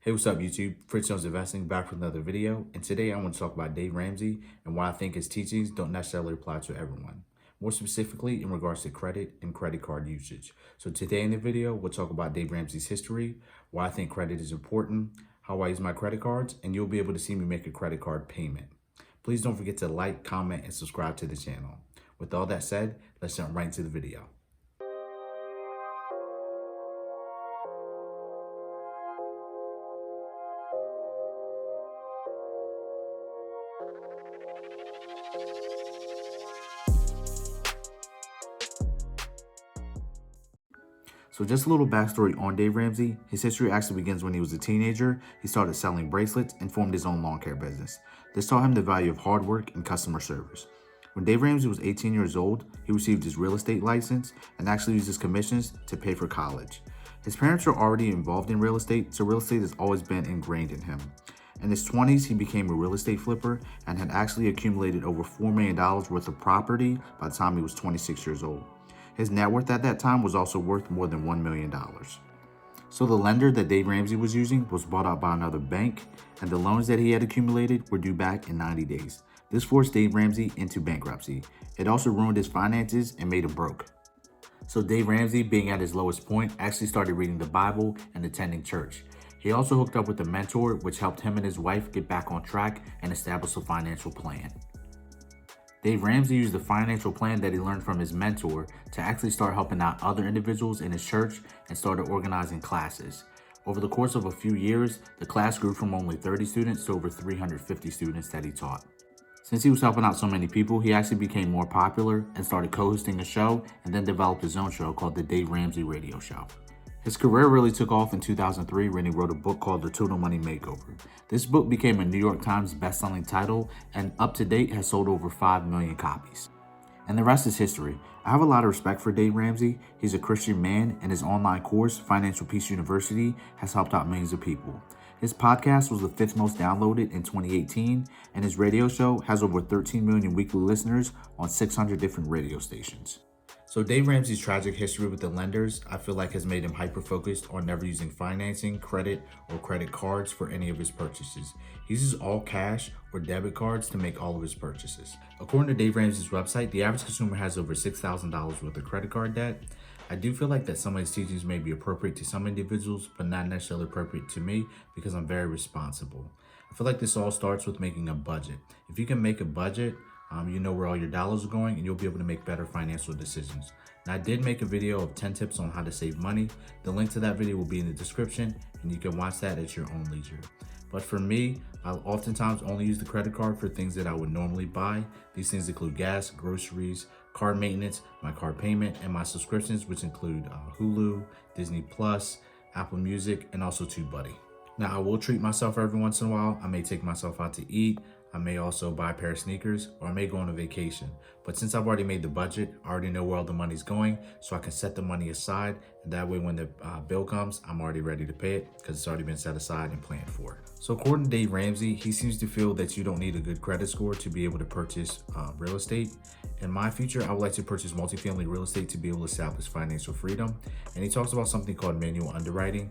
Hey, what's up, YouTube? Fritz Jones Investing back with another video. And today I want to talk about Dave Ramsey and why I think his teachings don't necessarily apply to everyone. More specifically, in regards to credit and credit card usage. So today in the video, we'll talk about Dave Ramsey's history, why I think credit is important, how I use my credit cards, and you'll be able to see me make a credit card payment. Please don't forget to like, comment, and subscribe to the channel. With all that said, let's jump right into the video. So just a little backstory on Dave Ramsey. His history actually begins when he was a teenager. He started selling bracelets and formed his own lawn care business. This taught him the value of hard work and customer service. When Dave Ramsey was 18 years old, he received his real estate license and actually used his commissions to pay for college. His parents were already involved in real estate, so real estate has always been ingrained in him. In his 20s, he became a real estate flipper and had actually accumulated over $4 million worth of property by the time he was 26 years old. His net worth at that time was also worth more than $1 million. So the lender that Dave Ramsey was using was bought out by another bank, and the loans that he had accumulated were due back in 90 days. This forced Dave Ramsey into bankruptcy. It also ruined his finances and made him broke. So Dave Ramsey, being at his lowest point, actually started reading the Bible and attending church. He also hooked up with a mentor, which helped him and his wife get back on track and establish a financial plan. Dave Ramsey used the financial plan that he learned from his mentor to actually start helping out other individuals in his church and started organizing classes. Over the course of a few years, the class grew from only 30 students to over 350 students that he taught. Since he was helping out so many people, he actually became more popular and started co-hosting a show and then developed his own show called The Dave Ramsey Radio Show. His career really took off in 2003 when he wrote a book called The Total Money Makeover. This book became a New York Times best-selling title and up to date has sold over 5 million copies. And the rest is history. I have a lot of respect for Dave Ramsey. He's a Christian man and his online course, Financial Peace University, has helped out millions of people. His podcast was the 5th most downloaded in 2018 and his radio show has over 13 million weekly listeners on 600 different radio stations. So Dave Ramsey's tragic history with the lenders, I feel like has made him hyper-focused on never using financing, credit, or credit cards for any of his purchases. He uses all cash or debit cards to make all of his purchases. According to Dave Ramsey's website, the average consumer has over $6,000 worth of credit card debt. I do feel like that some of his teachings may be appropriate to some individuals, but not necessarily appropriate to me because I'm very responsible. I feel like this all starts with making a budget. If you can make a budget, you know where all your dollars are going and you'll be able to make better financial decisions. Now, I did make a video of 10 tips on how to save money. The link to that video will be in the description and you can watch that at your own leisure. But for me, I'll oftentimes only use the credit card for things that I would normally buy. These things include gas, groceries, car maintenance, my car payment, and my subscriptions, which include Hulu, Disney Plus, Apple Music, and also TubeBuddy. Now, I will treat myself every once in a while. I may take myself out to eat. I may also buy a pair of sneakers or I may go on a vacation. But since I've already made the budget, I already know where all the money's going, so I can set the money aside. And that way when the bill comes, I'm already ready to pay it because it's already been set aside and planned for. So according to Dave Ramsey, he seems to feel that you don't need a good credit score to be able to purchase real estate. In my future, I would like to purchase multifamily real estate to be able to establish financial freedom. And he talks about something called manual underwriting.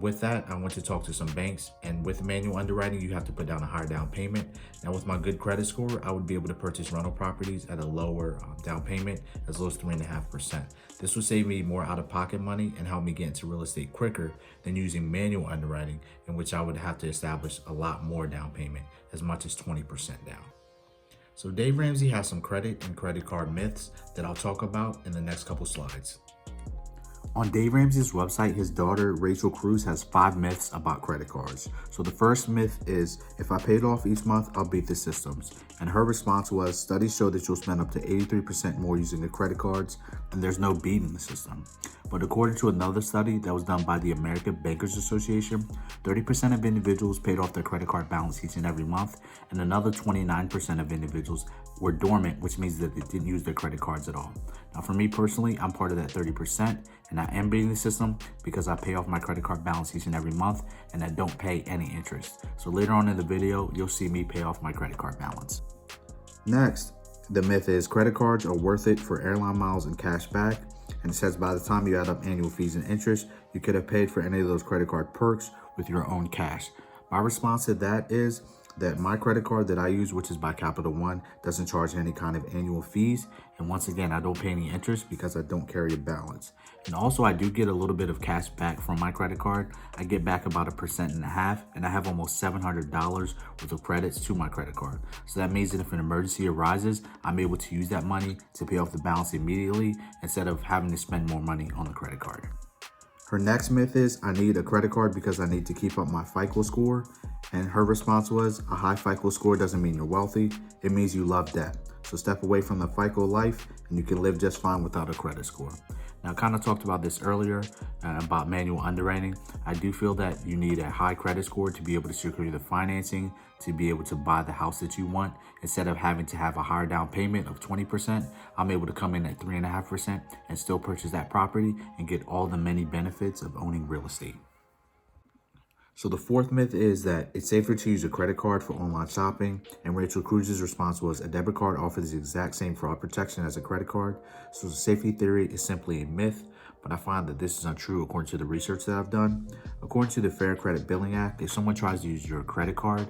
With that, I went to talk to some banks, and with manual underwriting, you have to put down a higher down payment. Now, with my good credit score, I would be able to purchase rental properties at a lower down payment, as low as 3.5%. This would save me more out-of-pocket money and help me get into real estate quicker than using manual underwriting, in which I would have to establish a lot more down payment, as much as 20% down. So Dave Ramsey has some credit and credit card myths that I'll talk about in the next couple slides. On Dave Ramsey's website, his daughter, Rachel Cruz, has 5 myths about credit cards. So the first myth is, if I pay it off each month, I'll beat the systems. And her response was, studies show that you'll spend up to 83% more using the credit cards, and there's no beating the system. But according to another study that was done by the American Bankers Association, 30% of individuals paid off their credit card balance each and every month, and another 29% of individuals were dormant, which means that they didn't use their credit cards at all. Now, for me personally, I'm part of that 30%, and I am beating the system because I pay off my credit card balance each and every month, and I don't pay any interest. So later on in the video, you'll see me pay off my credit card balance. Next, the myth is credit cards are worth it for airline miles and cash back. And it says by the time you add up annual fees and interest, you could have paid for any of those credit card perks with your own cash. My response to that is that my credit card that I use, which is by Capital One, doesn't charge any kind of annual fees. And once again, I don't pay any interest because I don't carry a balance. And also, I do get a little bit of cash back from my credit card. I get back about 1.5%, and I have almost $700 worth of credits to my credit card. So that means that if an emergency arises, I'm able to use that money to pay off the balance immediately instead of having to spend more money on the credit card. Her next myth is, I need a credit card because I need to keep up my FICO score. And her response was, a high FICO score doesn't mean you're wealthy. It means you love debt. So step away from the FICO life and you can live just fine without a credit score. Now, I kind of talked about this earlier about manual underwriting. I do feel that you need a high credit score to be able to secure the financing, to be able to buy the house that you want. Instead of having to have a higher down payment of 20%, I'm able to come in at 3.5% and still purchase that property and get all the many benefits of owning real estate. So the fourth myth is that it's safer to use a credit card for online shopping, and Rachel Cruz's response was, a debit card offers the exact same fraud protection as a credit card. So the safety theory is simply a myth, but I find that this is untrue according to the research that I've done. According to the Fair Credit Billing Act, if someone tries to use your credit card,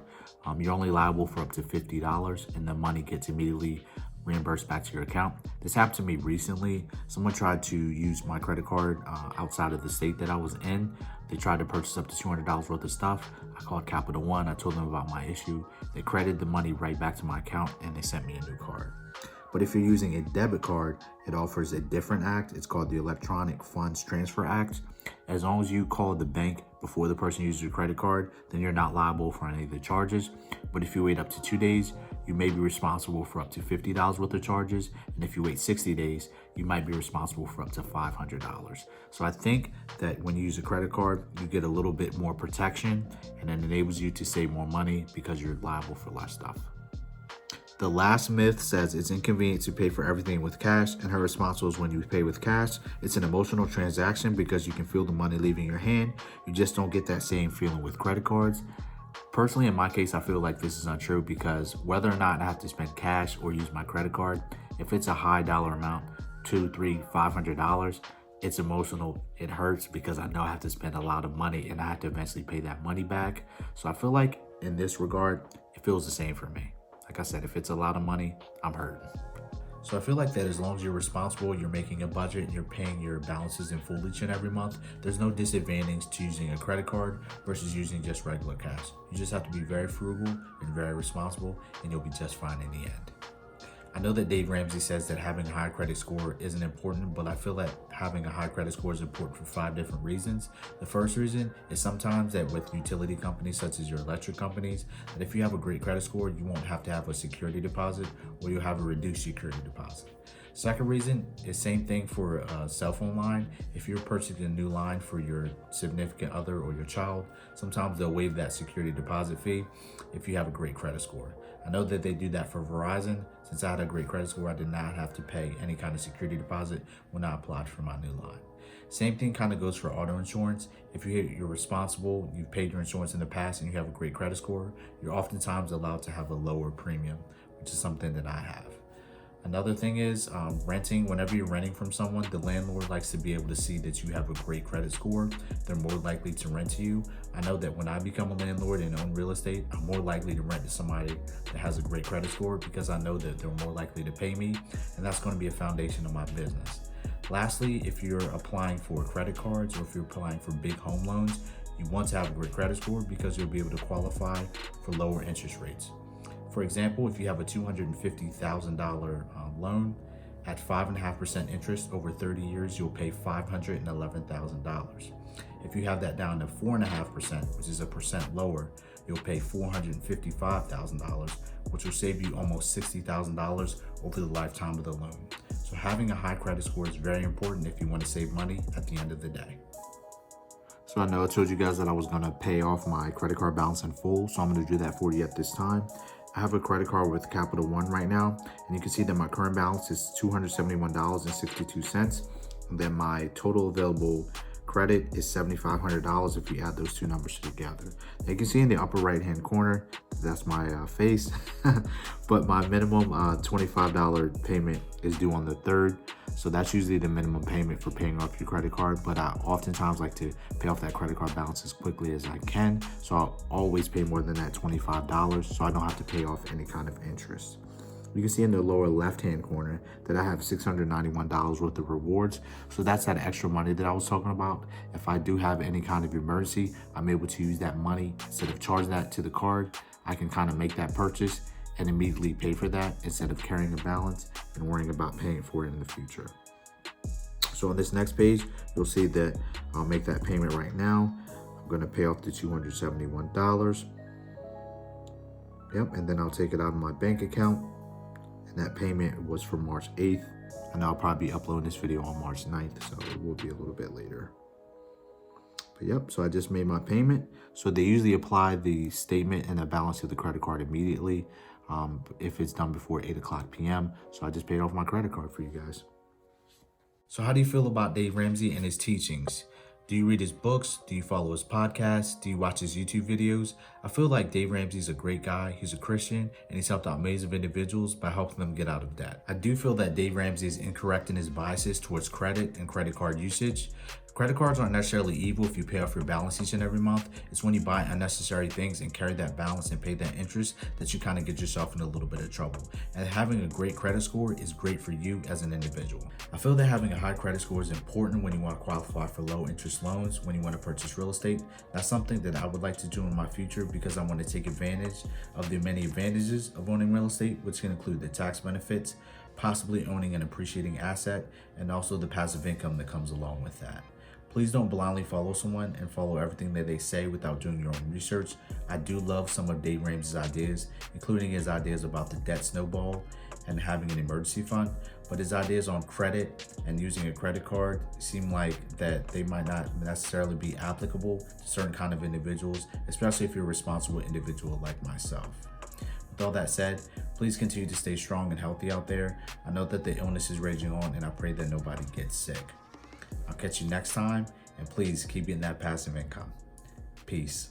you're only liable for up to $50 and the money gets immediately reimbursed back to your account. This happened to me recently. Someone tried to use my credit card outside of the state that I was in. They tried to purchase up to $200 worth of stuff. I called Capital One. I told them about my issue. They credited the money right back to my account and they sent me a new card. But if you're using a debit card, it offers a different act. It's called the Electronic Funds Transfer Act. As long as you call the bank before the person uses your credit card, then you're not liable for any of the charges. But if you wait up to 2 days, you may be responsible for up to $50 worth of charges. And if you wait 60 days, you might be responsible for up to $500. So I think that when you use a credit card, you get a little bit more protection and it enables you to save more money because you're liable for less stuff. The last myth says it's inconvenient to pay for everything with cash, and her response was, when you pay with cash, it's an emotional transaction because you can feel the money leaving your hand. You just don't get that same feeling with credit cards. Personally, in my case, I feel like this is untrue because whether or not I have to spend cash or use my credit card, if it's a high dollar amount, $200, $300, $500, it's emotional. It hurts because I know I have to spend a lot of money and I have to eventually pay that money back. So I feel like in this regard, it feels the same for me. Like I said, if it's a lot of money, I'm hurting. So I feel like that as long as you're responsible, you're making a budget, and you're paying your balances in full each and every month, there's no disadvantage to using a credit card versus using just regular cash. You just have to be very frugal and very responsible, and you'll be just fine in the end. I know that Dave Ramsey says that having a high credit score isn't important, but I feel that having a high credit score is important for 5 different reasons. The first reason is sometimes that with utility companies such as your electric companies, that if you have a great credit score, you won't have to have a security deposit or you'll have a reduced security deposit. Second reason is same thing for a cell phone line. If you're purchasing a new line for your significant other or your child, sometimes they'll waive that security deposit fee if you have a great credit score. I know that they do that for Verizon. Since I had a great credit score, I did not have to pay any kind of security deposit when I applied for my new line. Same thing kind of goes for auto insurance. If you're responsible, you've paid your insurance in the past and you have a great credit score, you're oftentimes allowed to have a lower premium, which is something that I have. Another thing is renting. Whenever you're renting from someone, the landlord likes to be able to see that you have a great credit score. They're more likely to rent to you. I know that when I become a landlord and own real estate, I'm more likely to rent to somebody that has a great credit score because I know that they're more likely to pay me, and that's going to be a foundation of my business. Lastly, if you're applying for credit cards or if you're applying for big home loans, you want to have a great credit score because you'll be able to qualify for lower interest rates. For example, if you have a $250,000 loan at 5.5% interest over 30 years, you'll pay $511,000. If you have that down to 4.5%, which is a percent lower, you'll pay $455,000, which will save you almost $60,000 over the lifetime of the loan. So having a high credit score is very important if you want to save money at the end of the day. So I know I told you guys that I was going to pay off my credit card balance in full, so I'm going to do that for you at this time. I have a credit card with Capital One right now, and you can see that my current balance is $271.62, and then my total available credit is $7,500 if you add those two numbers together. Now you can see in the upper right hand corner, that's my face, but my minimum $25 payment is due on the 3rd. So that's usually the minimum payment for paying off your credit card. But I oftentimes like to pay off that credit card balance as quickly as I can. So I'll always pay more than that $25 so I don't have to pay off any kind of interest. You can see in the lower left-hand corner that I have $691 worth of rewards. So that's that extra money that I was talking about. If I do have any kind of emergency, I'm able to use that money. Instead of charging that to the card, I can kind of make that purchase and immediately pay for that instead of carrying a balance and worrying about paying for it in the future. So on this next page, you'll see that I'll make that payment right now. I'm gonna pay off the $271. Yep, and then I'll take it out of my bank account. And that payment was for March 8th. And I'll probably be uploading this video on March 9th, so it will be a little bit later. But yep, so I just made my payment. So they usually apply the statement and the balance to the credit card immediately if it's done before 8 o'clock p.m. So I just paid off my credit card for you guys. So how do you feel about Dave Ramsey and his teachings? Do you read his books? Do you follow his podcasts? Do you watch his YouTube videos? I feel like Dave Ramsey is a great guy. He's a Christian and he's helped out millions of individuals by helping them get out of debt. I do feel that Dave Ramsey is incorrect in his biases towards credit and credit card usage. Credit cards aren't necessarily evil if you pay off your balance each and every month. It's when you buy unnecessary things and carry that balance and pay that interest that you kind of get yourself in a little bit of trouble. And having a great credit score is great for you as an individual. I feel that having a high credit score is important when you want to qualify for low interest loans, when you want to purchase real estate. That's something that I would like to do in my future because I want to take advantage of the many advantages of owning real estate, which can include the tax benefits, possibly owning an appreciating asset, and also the passive income that comes along with that. Please don't blindly follow someone and follow everything that they say without doing your own research. I do love some of Dave Ramsey's ideas, including his ideas about the debt snowball and having an emergency fund. But his ideas on credit and using a credit card seem like that they might not necessarily be applicable to certain kind of individuals, especially if you're a responsible individual like myself. With all that said, please continue to stay strong and healthy out there. I know that the illness is raging on and I pray that nobody gets sick. I'll catch you next time, and please keep getting that passive income. Peace.